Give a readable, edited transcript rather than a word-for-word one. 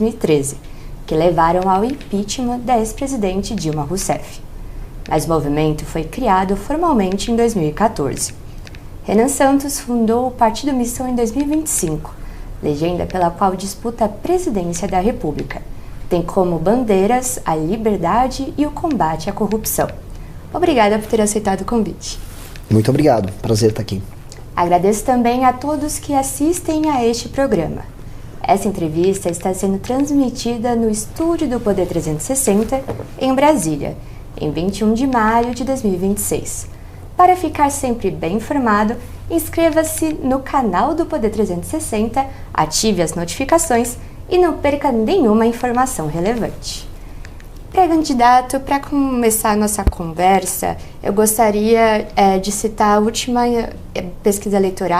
2013, que levaram ao impeachment da ex-presidente Dilma Rousseff. Mas o movimento foi criado formalmente em 2014. Renan Santos fundou o Partido Missão em 2025, legenda pela qual disputa a presidência da República. Tem como bandeiras a liberdade e o combate à corrupção. Obrigada por ter aceitado o convite. Muito obrigado, prazer estar aqui. Agradeço também a todos que assistem a este programa. Essa entrevista está sendo transmitida no estúdio do Poder 360, em Brasília, em 21 de maio de 2026. Para ficar sempre bem informado, inscreva-se no canal do Poder 360, ative as notificações e não perca nenhuma informação relevante. Pré-candidato, para começar a nossa conversa, eu gostaria de citar a última pesquisa eleitoral